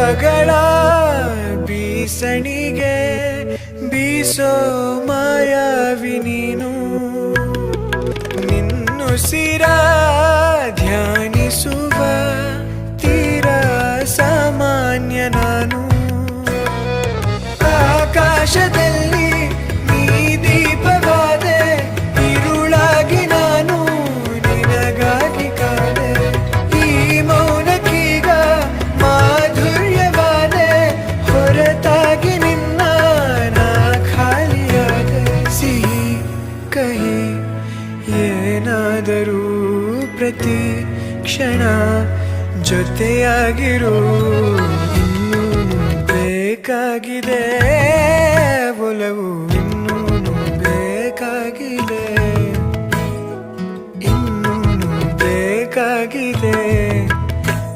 ಮೋಹಗಳ ಬೀಸಣಿಗೆ ಬೀಸೋ ಮಾಯಾವಿ ನೀನು ನಿನ್ನುಸಿರ ಧ್ಯಾನಿಸುವ ತೀರ ಸಾಮಾನ್ಯ ನಾನು ಆಕಾಶದಲ್ಲಿ ನೀ ದೀಪವಾದೆ ഇരുಳಾಗಿ ನಾನು ನಿನಗಾಗಿ ಕಾದೆ ಈ ಮೌನಕ್ಕೀಗ ಮಾಧುರ್ಯವಾದೆ ಹೊರತಾಗಿ ನಿನ್ನ ನಾ ಖಾಲಿಯಾದೆ ಸಿಹಿ ಕಹಿ ಏನಾದರೂ ಪ್ರತಿ ಕ್ಷಣ ಜೊತೆಯಾಗಿರು ಇನ್ನೂ ಬೇಕಾಗಿದೆ ಒಲವು